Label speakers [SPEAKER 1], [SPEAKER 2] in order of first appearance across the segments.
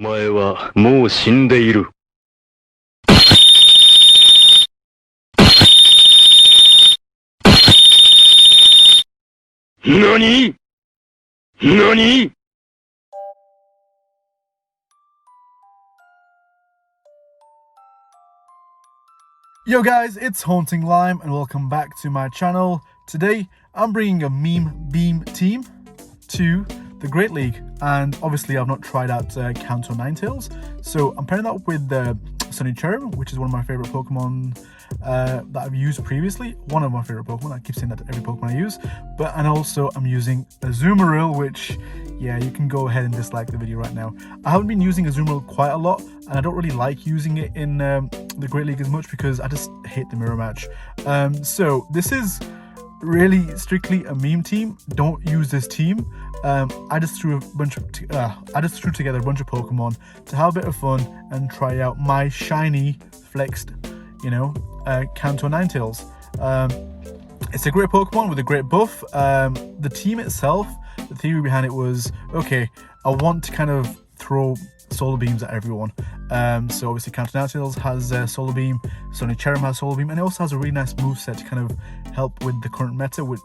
[SPEAKER 1] お前はもう死んでいる。何？何？
[SPEAKER 2] Yo guys, it's Haunting Lime and welcome back to my channel. Today I'm bringing a meme beam team to the Great League, and obviously I've not tried out Kanto Ninetales, so I'm pairing that up with Sunny Cherrim, which is one of my favorite Pokemon that I've used previously. One of my favorite Pokemon. I keep saying that to every Pokemon I use. And also I'm using Azumarill, which, yeah, you can go ahead and dislike the video right now. I haven't been using Azumarill quite a lot, and I don't really like using it in the Great League as much because I just hate the mirror match. So this is really strictly a meme team. Don't use this team. I just threw together a bunch of Pokemon to have a bit of fun and try out my shiny flexed, Kanto Ninetales. It's a great Pokemon with a great buff. The team itself, the theory behind it was, okay, I want to kind of throw solar beams at everyone. So obviously Kanto Ninetales has solar beam, Sunny Cherrim has solar beam, and it also has a really nice moveset to kind of help with the current meta with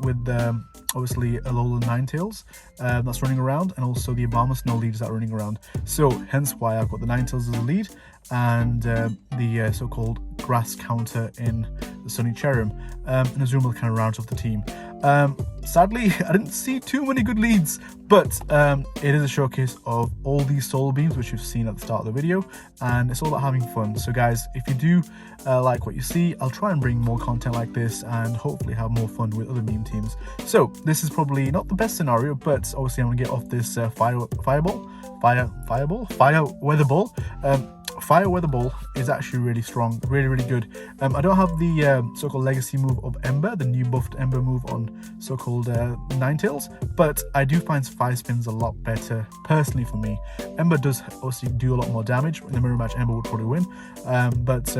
[SPEAKER 2] obviously Alola Ninetales that's running around, and also the Obama Snow leads that are running around. So hence why I've got the Ninetales as a lead, and the so-called grass counter in the Sunny Cherrim, and Azumarill kind of rounds off the team. Sadly, I didn't see too many good leads, but it is a showcase of all these solar beams which you've seen at the start of the video, and it's all about having fun. So guys, if you do like what you see, I'll try and bring more content like this and hopefully have more fun with other meme teams. So this is probably not the best scenario, but obviously I'm gonna get off this fire weather ball. Fire Weather Ball is actually really strong, really good. I don't have the so-called legacy move of Ember, the new buffed Ember move on so-called Ninetales, but I do find Fire Spin's a lot better personally for me. Ember does obviously do a lot more damage. In the mirror match, Ember would probably win, but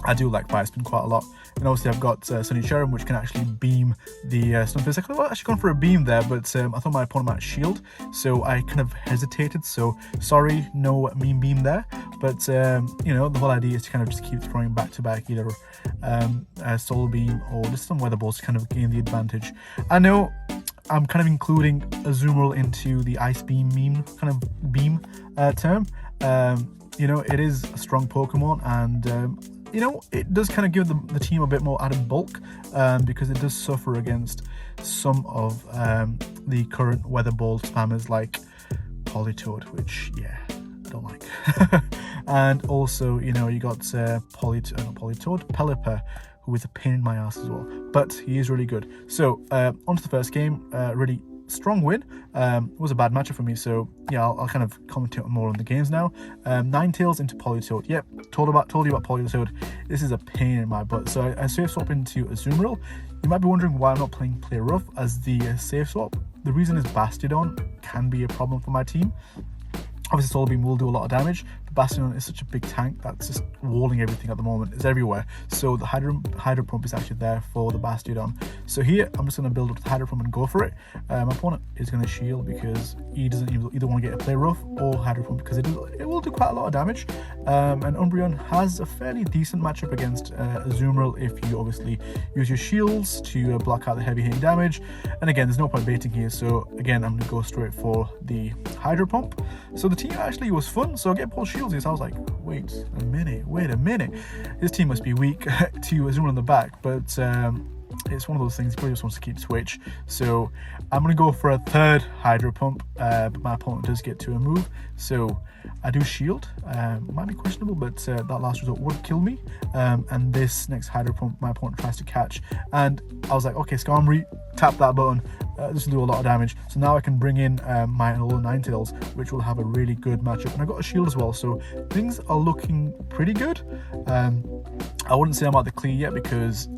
[SPEAKER 2] I do like Fire Spin quite a lot. And obviously I've got Sunny Cherrim, which can actually beam the Stunfisk. I could have actually gone for a beam there, but I thought my opponent might shield, so I kind of hesitated. So sorry, no meme beam there. But the whole idea is to kind of just keep throwing back to back either solar beam or just some weather balls to kind of gain the advantage. I know I'm kind of including Azumarill into the ice beam meme kind of beam term. It is a strong Pokemon, and it does kind of give the team a bit more added bulk, because it does suffer against some of the current weather ball spammers like Politoed, which, yeah, I don't like. And also, you got Pelipper, who is a pain in my ass as well, but he is really good. So on to the first game. Really strong win. It was a bad matchup for me, so yeah, I'll kind of commentate more on the games now. Ninetales into Politoed. Yep, told you about Politoed. This is a pain in my butt. So I safe swap into Azumarill. You might be wondering why I'm not playing Play Rough as the safe swap. The reason is Bastiodon can be a problem for my team. Obviously Solar Beam will do a lot of damage, but Bastiodon is such a big tank that's just walling everything at the moment. It's everywhere. So the Hydro Pump is actually there for the Bastiodon. So here, I'm just going to build up the Hydro Pump and go for it. My opponent is going to shield because he doesn't either want to get a Play Rough or Hydro Pump, because it will do quite a lot of damage. And Umbreon has a fairly decent matchup against Azumarill if you obviously use your shields to block out the heavy hitting damage. And again, there's no point baiting here, so again, I'm going to go straight for the Hydro Pump. So the team actually was fun, so I get Paul Shields here, so I was like, wait a minute, his team must be weak to Azumarill in the back, but it's one of those things, he probably just wants to keep switch. So I'm going to go for a third Hydro Pump, but my opponent does get to a move, so I do shield. Might be questionable, but that last result would kill me. And this next Hydro Pump, my opponent tries to catch, and I was like, okay, Skarmory, tap that button. This will do a lot of damage. So now I can bring in my Alola Ninetales, which will have a really good matchup. And I got a shield as well, so things are looking pretty good. I wouldn't say I'm out the clear yet because,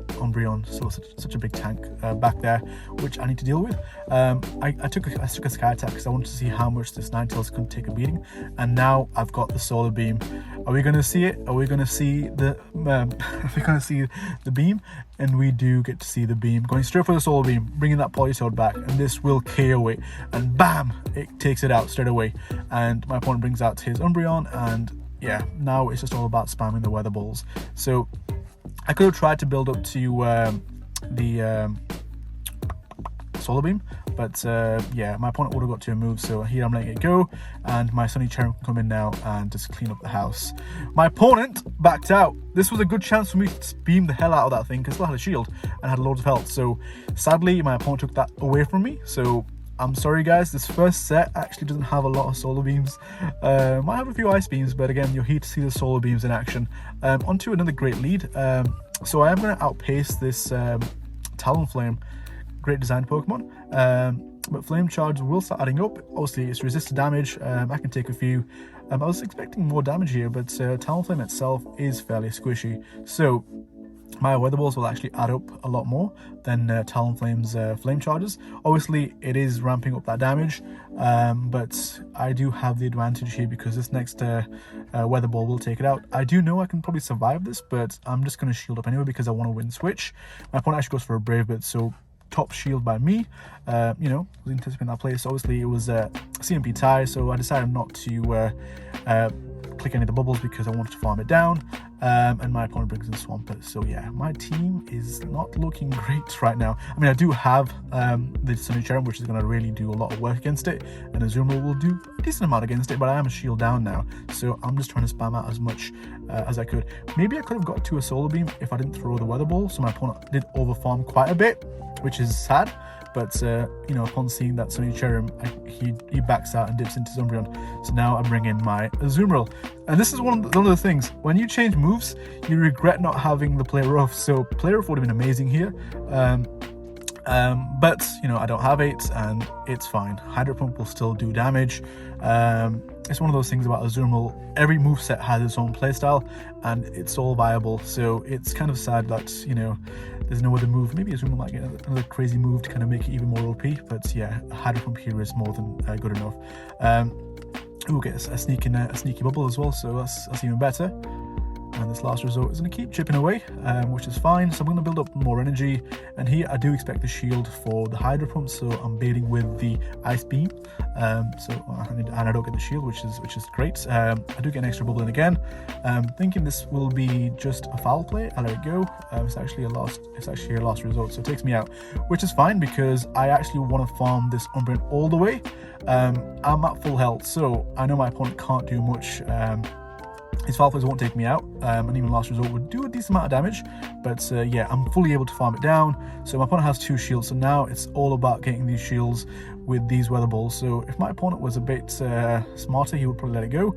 [SPEAKER 2] Umbreon, so such a big tank back there, which I need to deal with. I took a Sky Attack because I wanted to see how much this Ninetales could take a beating, and now I've got the Solar Beam. Are we going to see it? Are we going to see the beam? And we do get to see the beam going straight for the Solar Beam, bringing that Politoed back, and this will KO it, and bam, it takes it out straight away. And my opponent brings out his Umbreon, and yeah, now it's just all about spamming the Weather Balls. So I could have tried to build up to the Solar Beam, but yeah, my opponent would have got to a move, so here I'm letting it go, and my Sunny Cherrim can come in now and just clean up the house. My opponent backed out. This was a good chance for me to beam the hell out of that thing, because I still had a shield and had loads of health, so sadly my opponent took that away from me. So I'm sorry guys, this first set actually doesn't have a lot of Solar Beams. Might have a few Ice Beams, but again, you're here to see the Solar Beams in action. Onto another great lead. So I am going to outpace this Talonflame, great design Pokemon. But Flame Charge will start adding up. Obviously, it's resisted damage. I can take a few. I was expecting more damage here, but Talonflame itself is fairly squishy. So my Weather Balls will actually add up a lot more than Talonflame's Flame Charges. Obviously, it is ramping up that damage, but I do have the advantage here because this next Weather Ball will take it out. I do know I can probably survive this, but I'm just going to shield up anyway because I want to win switch. My opponent actually goes for a Brave Bird, so top shield by me. You know, was anticipating that play. So obviously it was a CMP tie, so I decided not to click any of the bubbles because I wanted to farm it down. And my opponent brings in Swampert. So yeah, my team is not looking great right now. I mean, I do have the Sunny Cherrim, which is going to really do a lot of work against it, and Azumarill will do a decent amount against it, but I am a shield down now, so I'm just trying to spam out as much as I could. Maybe I could have got to a Solar Beam if I didn't throw the Weather Ball, so my opponent did overfarm quite a bit, which is sad. But you know, upon seeing that Sunny Cherrim, he backs out and dips into Umbreon. So now I bring in my Azumarill, and this is one of the things. When you change moves, you regret not having the Play Rough. So Play Rough would have been amazing here, but you know, I don't have it, and it's fine. Hydro Pump will still do damage. It's one of those things about Azumarill. Every moveset has its own playstyle, and it's all viable. So it's kind of sad that, you know, there's no other move. Maybe Azumarill might get another crazy move to kind of make it even more OP. But yeah, Hydro Pump here is more than good enough. We'll get a sneaky bubble as well, so that's even better. And this last resort is going to keep chipping away, which is fine. So I'm going to build up more energy, and here I do expect the shield for the Hydro Pump, so I'm baiting with the Ice Beam. And I don't get the shield, which is great. I do get an extra bubble in again. Thinking this will be just a foul play, I let it go. It's actually a last resort, so it takes me out, which is fine because I actually want to farm this Umbreon all the way. I'm at full health, so I know my opponent can't do much. His Foul Plays won't take me out, and even Last Resort would do a decent amount of damage, but yeah, I'm fully able to farm it down. So my opponent has 2 shields, so now it's all about getting these shields with these Weather Balls. So if my opponent was a bit smarter, he would probably let it go,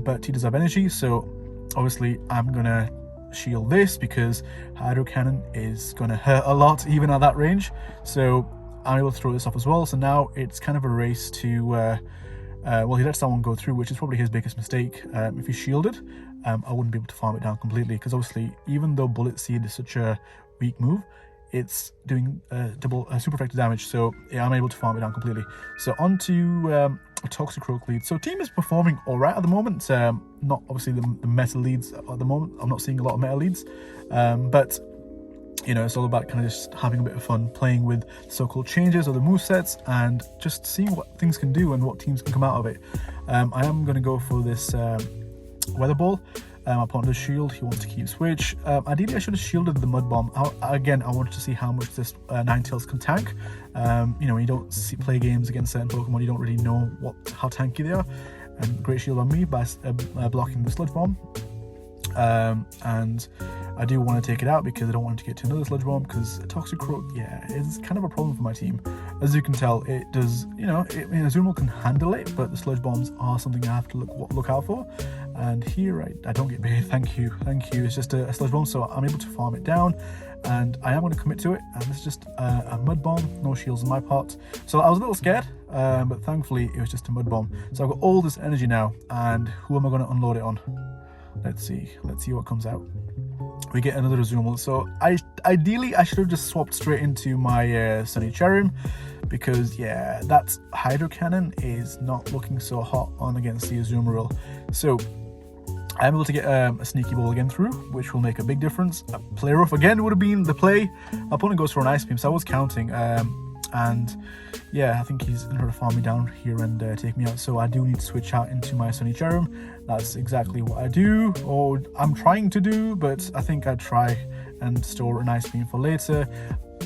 [SPEAKER 2] but he does have energy, so obviously I'm going to shield this because Hydro Cannon is going to hurt a lot even at that range, so I'm able to throw this off as well. So now it's kind of a race to well, he lets that one go through, which is probably his biggest mistake. If he shielded, I wouldn't be able to farm it down completely, because obviously, even though Bullet Seed is such a weak move, it's doing super effective damage. So yeah, I'm able to farm it down completely. So on to a Toxicroak lead. So team is performing all right at the moment. Not obviously the meta leads at the moment. I'm not seeing a lot of meta leads, but you know, it's all about kind of just having a bit of fun playing with so-called changes or the movesets and just seeing what things can do and what teams can come out of it. I am going to go for this Weather Ball. My opponent does shield, he wants to keep switch. Ideally, I should have shielded the Mud Bomb. Again, I wanted to see how much this Ninetales can tank. You know, when you don't play games against certain Pokemon, you don't really know how tanky they are. And great shield on me by blocking the Sludge Bomb. And I do want to take it out because I don't want to get to another Sludge Bomb, because Toxicroak, yeah, is kind of a problem for my team. As you can tell, it does, you know, Azumarill can handle it, but the Sludge Bombs are something I have to look out for. And here I don't get bait, thank you. It's just a Sludge Bomb, so I'm able to farm it down, and I am going to commit to it. And this is just a Mud Bomb, no shields on my part. So I was a little scared, but thankfully it was just a Mud Bomb. So I've got all this energy now, and who am I going to unload it on? Let's see what comes out. we get another Azumarill. So ideally I should have just swapped straight into my Sunny Cherrim, because yeah, that Hydro Cannon is not looking so hot on against the Azumarill. So I'm able to get a Sneaky Ball again through, which will make a big difference. A Play Rough again would have been the play. My opponent goes for an Ice Beam, so I was counting. And yeah, I think he's going to farm me down here and take me out. So I do need to switch out into my Sunny Cherrim. That's exactly what I do, or I'm trying to do, but I think I'd try and store an Ice Beam for later.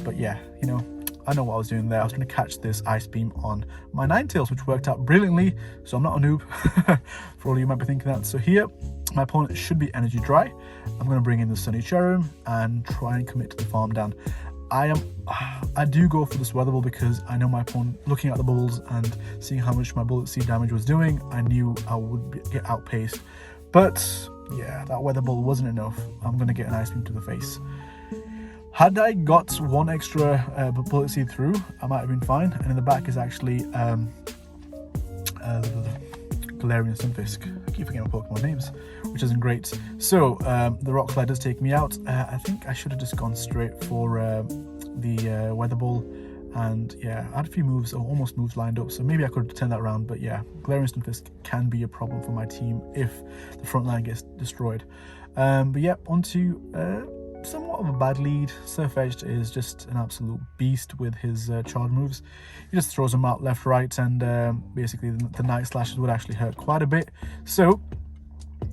[SPEAKER 2] But yeah, you know, I know what I was doing there. I was going to catch this Ice Beam on my Ninetales, which worked out brilliantly. So I'm not a noob, for all you might be thinking that. So here, my opponent should be energy dry. I'm going to bring in the Sunny Cherrim and try and commit to the farm down. I do go for this Weather Ball because I know my opponent, looking at the bubbles and seeing how much my Bullet Seed damage was doing, I knew I would get outpaced. But yeah, that Weather Ball wasn't enough. I'm going to get an Ice Beam to the face. Had I got one extra Bullet Seed through, I might have been fine. And in the back is actually Galarian Stunfisk. I keep forgetting my Pokemon names, which isn't great. So the Rock Slide does take me out. I think I should have just gone straight for the Weather Ball. And yeah, I had a few moves, or almost moves lined up, so maybe I could turn that around. But yeah, Galarian Stunfisk can be a problem for my team if the front line gets destroyed. But yeah, onto somewhat of a bad lead. Surf-Edged is just an absolute beast with his charge moves. He just throws them out left, right, and basically the Night Slashes would actually hurt quite a bit. So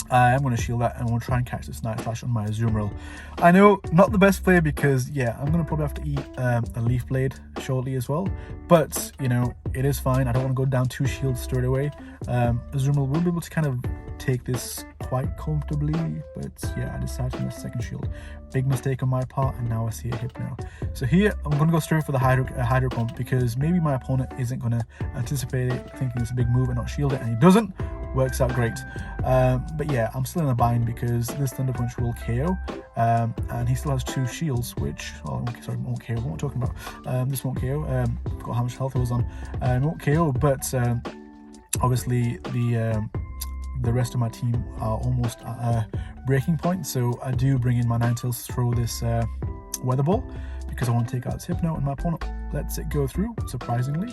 [SPEAKER 2] I am going to shield that, and I'm going to try and catch this Night Slash on my Azumarill. I know, not the best play, because yeah, I'm going to probably have to eat a Leaf Blade shortly as well. But you know, it is fine. I don't want to go down 2 shields straight away. Azumarill will be able to kind of take this quite comfortably, but yeah, I decided to miss a second shield. Big mistake on my part, and now I see a Hypno. So here I'm going to go straight for the Hydro Pump, because maybe my opponent isn't going to anticipate it, thinking it's a big move and not shield it, and he doesn't. Works out great. But yeah, I'm still in a bind because this Thunder Punch will KO, and he still has 2 shields, which, oh, sorry, won't KO. What am I talking about? This won't KO. Forgot how much health I was on. Won't KO, but obviously the rest of my team are almost at breaking point, so I do bring in my Ninetales to throw this Weather Ball, because I want to take out its Hypno, and my opponent lets it go through, surprisingly.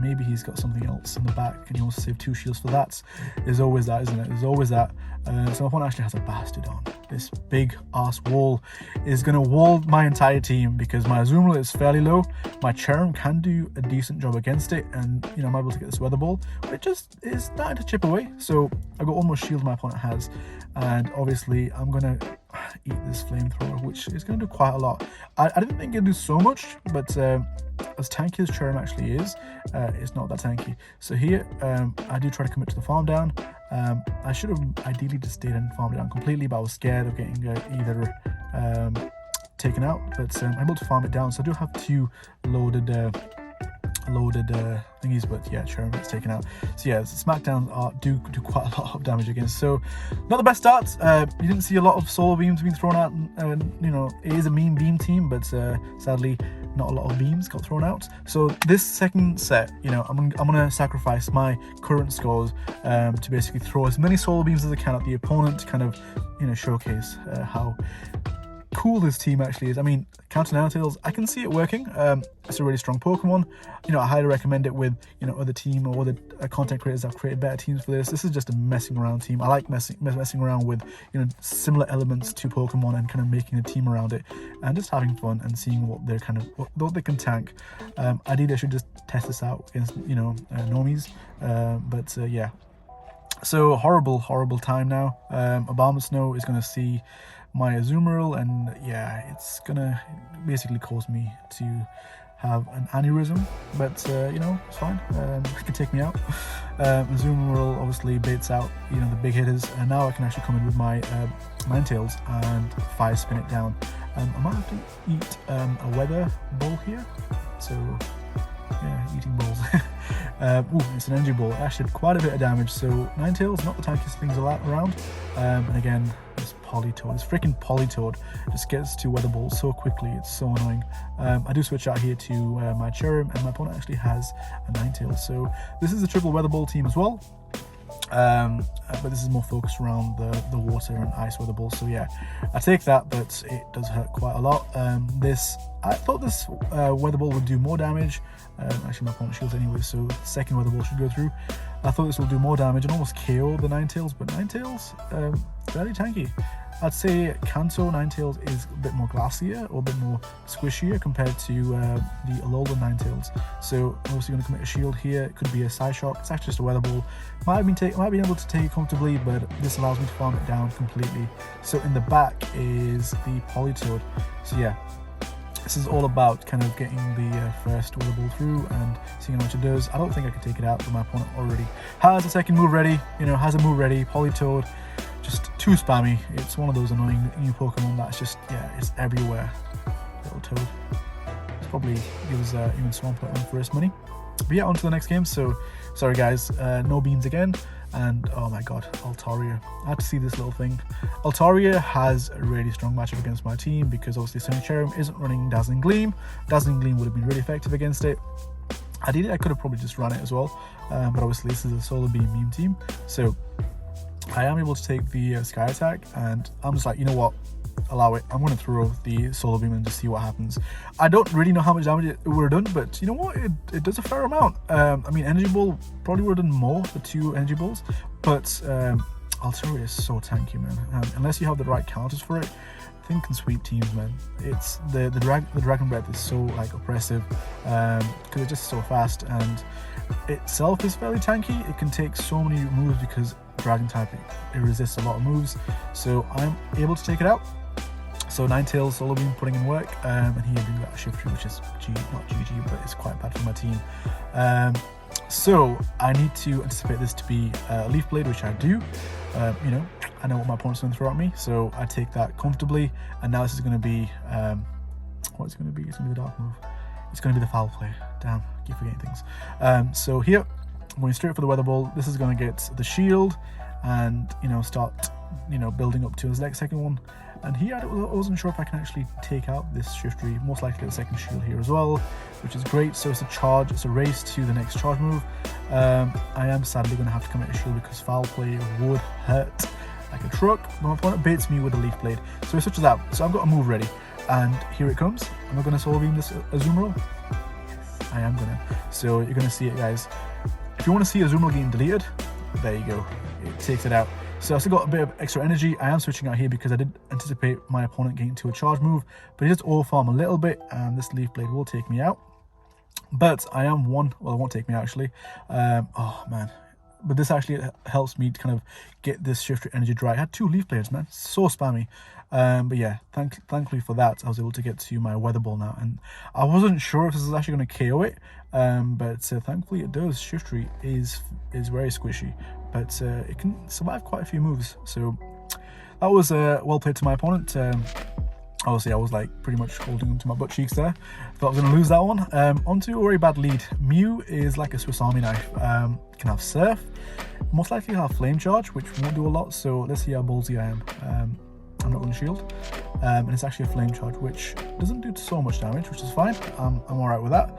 [SPEAKER 2] Maybe he's got something else in the back and he wants to save 2 shields for that. There's always that, isn't it? There's always that. So my opponent actually has a Bastardon. This big ass wall is going to wall my entire team, because my Azumarill is fairly low. My Cherrim can do a decent job against it, and you know, I'm able to get this Weather Ball, but it just is starting to chip away. So I got almost shield my opponent has, and obviously I'm going to eat this Flamethrower, which is going to do quite a lot. I didn't think it'd do so much, but as tanky as Cherrim actually is, it's not that tanky. So here, I do try to commit to the farm down. I should have ideally just stayed and farmed it down completely, but I was scared of getting either taken out. But I'm able to farm it down, so I do have 2 loaded thingies, but yeah, Cherrim gets taken out. So yeah, Smackdowns do quite a lot of damage against. So not the best start. You didn't see a lot of Solar Beams being thrown out, and you know, it is a mean beam team, but sadly not a lot of beams got thrown out. So this second set, you know, I'm gonna sacrifice my current scores to basically throw as many Solar Beams as I can at the opponent to kind of, you know, showcase how cool this team actually is. I mean, Kanto Ninetales, I can see it working. It's a really strong Pokemon. You know, I highly recommend it with, you know, other team or other content creators that have created better teams for this. This is just a messing around team. I like messing around with, you know, similar elements to Pokemon and kind of making a team around it and just having fun and seeing what they're what they can tank. Ideally, I should just test this out against, you know, normies. But yeah. So horrible time now. Obama Snow is going to see my Azumarill, and yeah, it's gonna basically cause me to have an aneurysm, but you know, it's fine. It can take me out. Azumarill obviously baits out, you know, the big hitters, and now I can actually come in with my Ninetales and Fire Spin it down. I might have to eat a Weather Ball here, so yeah, eating balls. Ooh, it's an energy ball. It actually did quite a bit of damage, so Ninetales, not the tankiest things around. And again, this Politoed, this freaking Politoed just gets to Weather Balls so quickly, it's so annoying. I do switch out here to my Cherrim, and my opponent actually has a Ninetales, so this is a triple Weather Ball team as well. But this is more focused around the water and ice weather balls. So yeah, I take that, but it does hurt quite a lot. I thought this weather ball would do more damage. Actually, my opponent shields anyway, so the second weather ball should go through. I thought this will do more damage and almost KO the Ninetales, but Ninetales, fairly tanky. I'd say Kanto Ninetales is a bit more glassier or a bit more squishier compared to the Alolan Ninetales. So I'm obviously going to commit a shield here. It could be a side shock. It's actually just a weather ball. Might have been able to take it comfortably, but this allows me to farm it down completely. So in the back is the Politoed. So yeah, this is all about kind of getting the first weather ball through and seeing how much it does. I don't think I can take it out, but my opponent already has a second move ready. Has a move ready. Politoed. Just too spammy. It's one of those annoying new Pokemon that's just, it's everywhere. Little Toad. It's probably gives even Swampert one for his money. But yeah, on to the next game. So, sorry guys, no beams again. And oh my god, Altaria. I had to see this little thing. Altaria has a really strong matchup against my team because obviously Sunny Cherrim isn't running Dazzling Gleam. Dazzling Gleam would have been really effective against it. Ideally, I could have probably just run it as well. But obviously this is a Solar Beam meme team. So I am able to take the Sky Attack, and I'm just like, you know what, allow it. I'm going to throw the Solar Beam and just see what happens. I don't really know how much damage it would have done, but you know what, it does a fair amount. I mean, Energy Ball probably would have done more, the 2 Energy Balls, but Altaria is so tanky, man. Unless you have the right counters for it, I think can sweep teams, man. It's the Dragon Breath is so like oppressive because it's just so fast, and itself is fairly tanky. It can take so many moves because Dragon type it resists a lot of moves, so I'm able to take it out. So Ninetales, Solar Beam putting in work, and he didn't get a shift through, which is not GG, but it's quite bad for my team. So I need to anticipate this to be a Leaf Blade, which I do. I know what my opponent's going to throw at me, so I take that comfortably. And now this is going to be what it's going to be. It's going to be the Dark move. It's going to be the Foul Play. Damn, I keep forgetting things. So here, I'm going straight for the Weather Ball. This is going to get the shield, and start building up to his next second one. And here I wasn't sure if I can actually take out this Shift Tree. Most likely the second shield here as well, which is great. So it's a charge, it's a race to the next charge move. I am sadly going to have to commit a shield because Foul Play would hurt like a truck. My opponent baits me with a Leaf Blade, so such as that. So I've got a move ready, and here it comes. Am I going to Solar Beam this Azumarill? Yes, I am gonna. So you're going to see it, guys. If you want to see Azumarill getting deleted, there you go. It takes it out. So I've still got a bit of extra energy. I am switching out here because I did anticipate my opponent getting to a charge move, but he just all farm a little bit, and this Leaf Blade will take me out. But I am one, well, it won't take me out actually. Oh man. But this actually helps me to kind of get this Shift Energy dry. I had 2 Leaf Blades, man. So spammy. But yeah, thankfully for that, I was able to get to my Weather Ball now. And I wasn't sure if this is actually going to KO it. But thankfully it does. Shift Tree is very squishy. But it can survive quite a few moves. So that was well played to my opponent. Obviously, I was like pretty much holding onto my butt cheeks there. Thought I was going to lose that one. Onto a very bad lead. Mew is like a Swiss Army knife. It can have Surf. Most likely have Flame Charge, which won't do a lot. So let's see how ballsy I am. I'm not going to shield. And it's actually a Flame Charge, which doesn't do so much damage, which is fine. I'm alright with that.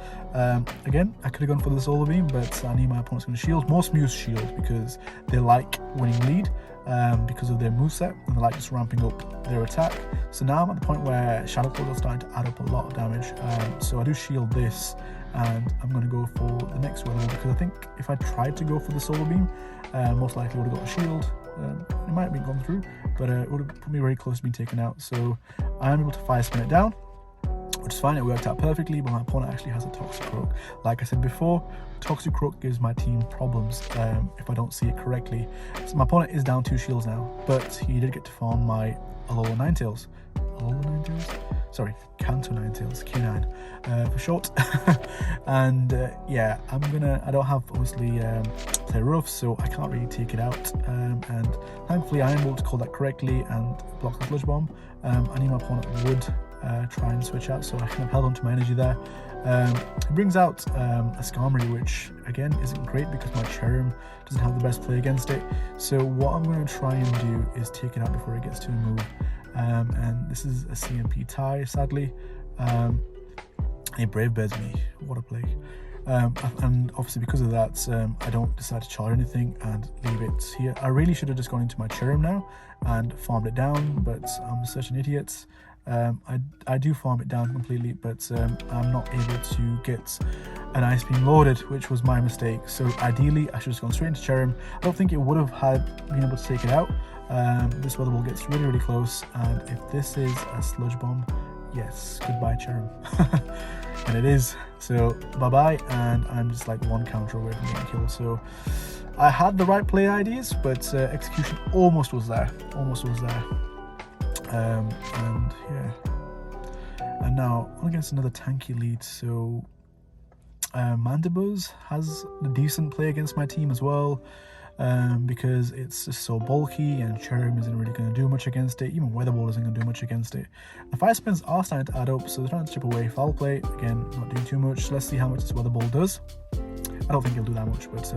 [SPEAKER 2] Again, I could have gone for the Solar Beam, but I knew my opponent's going to shield. Most Mews shield because they like winning lead. Because of their moveset, and they like just ramping up their attack. So now I'm at the point where Shadow Claws are starting to add up a lot of damage. So I do shield this, and I'm going to go for the next one because I think if I tried to go for the Solar Beam, most likely would have got a shield. It might have been gone through, but it would have put me very close to being taken out. So I am able to Fire Spin it down, which is fine. It worked out perfectly, but my opponent actually has a Toxicroak. Like I said before, Toxicroak gives my team problems if I don't see it correctly. So my opponent is down 2 shields now, but he did get to farm my Alolan Ninetales. Alolan Ninetales? Sorry, Kanto Ninetales, K9 for short. And yeah, I don't have obviously Play Rough, so I can't really take it out. And thankfully I am able to call that correctly and block the Sludge Bomb. I knew my opponent would try and switch out, so I kind of held on to my energy there. It brings out a Azumarill, which again isn't great because my Cherrim doesn't have the best play against it. So what I'm going to try and do is take it out before it gets to a move. And this is a CMP tie, sadly. He Brave Bears me. What a play. and obviously because of that, I don't decide to charge anything and leave it here. I really should have just gone into my Cherrim now and farmed it down, but I'm such an idiot. I do farm it down completely, but I'm not able to get an Ice Beam loaded, which was my mistake. So ideally, I should have just gone straight into Cherrim. I don't think it would have been able to take it out. This weather ball gets really, really close, and if this is a sludge bomb, yes, goodbye Cherrim. And it is. So bye-bye, and I'm just like one counter away from getting killed. So I had the right play ideas, but execution almost was there. And yeah, and now I'm against another tanky lead, so Mandibuzz has a decent play against my team as well, because it's just so bulky, and Cherrim isn't really going to do much against it. Even Weather Ball isn't going to do much against it. The fire spins are starting to add up, so they're trying to chip away. Foul play, again, not doing too much. Let's see how much this Weather Ball does. I don't think he'll do that much, but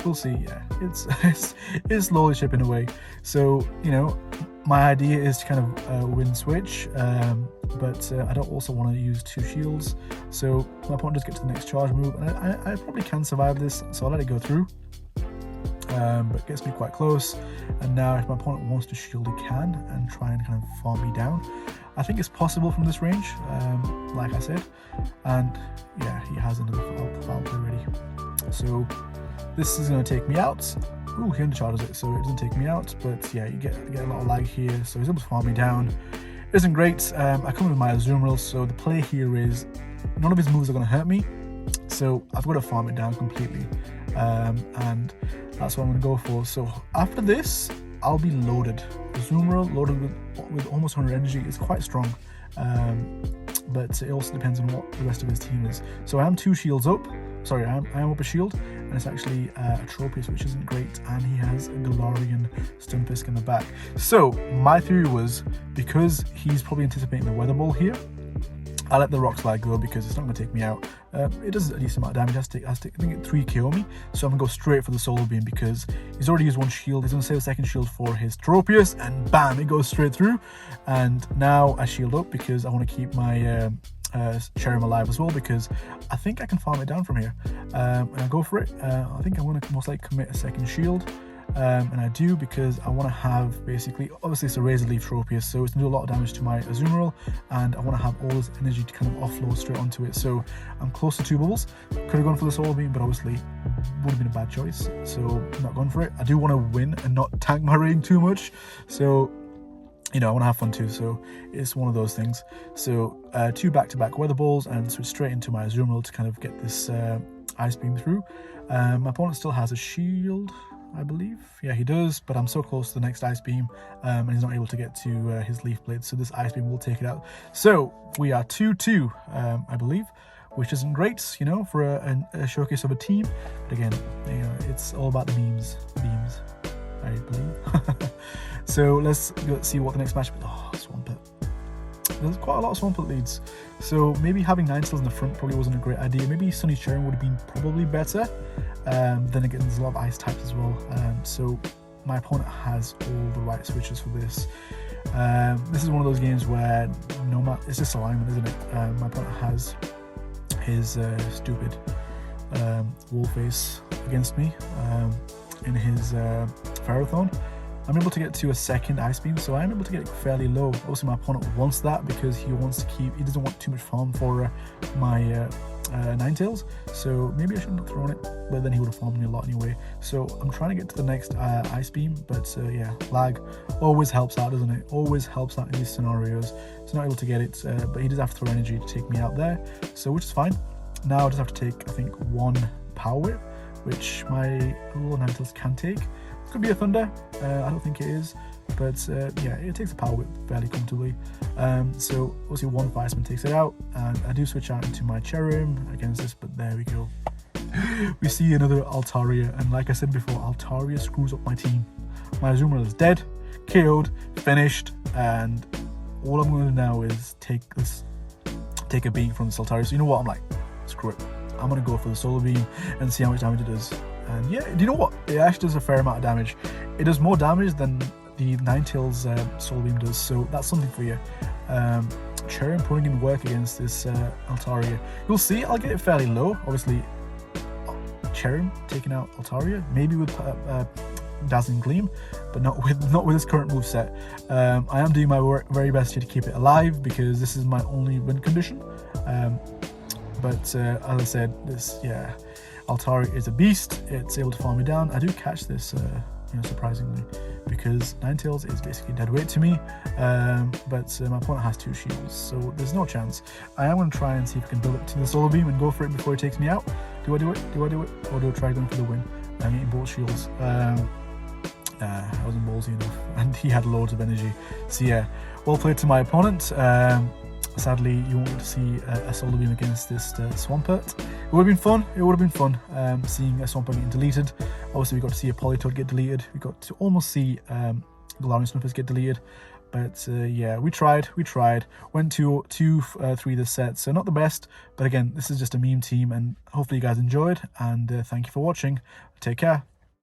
[SPEAKER 2] we'll see. Yeah, it's slowly chipping away. So, you know, my idea is to kind of win switch, but I don't also want to use 2 shields. So my opponent does get to the next charge move, and I probably can survive this, so I'll let it go through. But it gets me quite close, and now if my opponent wants to shield, he can, and try and kind of farm me down. I think it's possible from this range, like I said, and yeah, he has another foul play ready. So this is going to take me out. Ooh, he undercharges it, so it doesn't take me out, but yeah, you get a lot of lag here, so he's able to farm me down. Isn't great. I come with my Azumarill, so the play here is none of his moves are going to hurt me, so I've got to farm it down completely, and that's what I'm going to go for. So after this, I'll be loaded. Azumarill loaded with almost 100 energy is quite strong, but it also depends on what the rest of his team is. So I am 2 shields up. Sorry, I am up a shield, and it's actually a Tropius, which isn't great, and he has a Galarian Stunfisk in the back. So my theory was, because he's probably anticipating the Weather Ball here, I let the Rock Slide go because it's not going to take me out. It does a decent amount of damage. It has to, I think, 3 KO me, so I'm going to go straight for the Solar Beam because he's already used 1 shield. He's going to save a second shield for his Tropius, and bam, it goes straight through. And now I shield up because I want to keep my Cherrim alive as well, because I think I can farm it down from here, and I go for it. I think I'm going to most likely commit a second shield, and I do because I want to have, basically, obviously it's a Razor Leaf Tropius, so it's going to do a lot of damage to my Azumarill, and I want to have all this energy to kind of offload straight onto it. So I'm close to 2 bubbles. Could have gone for the Solar Beam, but obviously would have been a bad choice, so I'm not going for it. I do want to win and not tank my rating too much, so you know, I want to have fun too, so it's one of those things. So 2 back-to-back Weather Balls and switch straight into my Azumarill to kind of get this Ice Beam through. My opponent still has a shield, I believe. Yeah, he does, but I'm so close to the next Ice Beam, and he's not able to get to his Leaf Blade, so this Ice Beam will take it out. So we are 2-2, I believe, which isn't great, you know, for a showcase of a team. But again, you know, it's all about the beams, I believe. So let's see what the next match. Oh, Swampert. There's quite a lot of Swampert leads. So maybe having Ninetales in the front probably wasn't a great idea. Maybe Sunny Cherrim would have been probably better. Then again, there's a lot of ice types as well. So my opponent has all the right switches for this. This is one of those games where no matter, it's just alignment, isn't it? My opponent has his stupid wall face against me in his Ferrothorn. I'm able to get to a second Ice Beam, so I'm able to get it fairly low. Obviously my opponent wants that because he doesn't want too much farm for my Ninetales, so maybe I shouldn't have thrown it, but then he would have farmed me a lot anyway. So I'm trying to get to the next Ice Beam, but yeah, lag always helps out, doesn't it? Always helps out in these scenarios. So not able to get it, but he does have to throw energy to take me out there, so which is fine. Now I just have to take, I think, 1 Power Whip, which my little Ninetales can take. Could be a Thunder, I don't think it is, but yeah, it takes a Power Whip fairly comfortably. So obviously 1 Fire Spin takes it out, and I do switch out into my Cherrim against this, but there we go. We see another Altaria, and like I said before, Altaria screws up my team. My Azumarill is dead, KO'd, finished, and all I'm going to do now is take a beating from this Altaria. So you know what, I'm like, screw it. I'm going to go for the Solar Beam and see how much damage it does. And yeah, do you know what? It actually does a fair amount of damage. It does more damage than the Ninetales Solar Beam does, so that's something for you. Cherrim putting in work against this Altaria. You'll see, I'll get it fairly low. Obviously, Cherrim taking out Altaria, maybe with Dazzling Gleam, but not with his current moveset. I am doing my very best here to keep it alive because this is my only win condition. But as I said, Altaria is a beast. It's able to farm me down. I do catch this, surprisingly, because Ninetales is basically dead weight to me. But my opponent has 2 shields, so there's no chance. I am going to try and see if I can build up to the Solar Beam and go for it before he takes me out. Do I do it? Or do I try going for the win? I'm getting both shields. I wasn't ballsy enough, and he had loads of energy. So yeah, well played to my opponent. Sadly, you won't get to see a Solar Beam against this Swampert. It would have been fun. It would have been fun seeing a Swampert getting deleted. Obviously, we got to see a Politoed get deleted. We got to almost see Galarian Snippers get deleted. But yeah, we tried. Went 2-3 this set, so not the best. But again, this is just a meme team, and hopefully you guys enjoyed. And thank you for watching. Take care.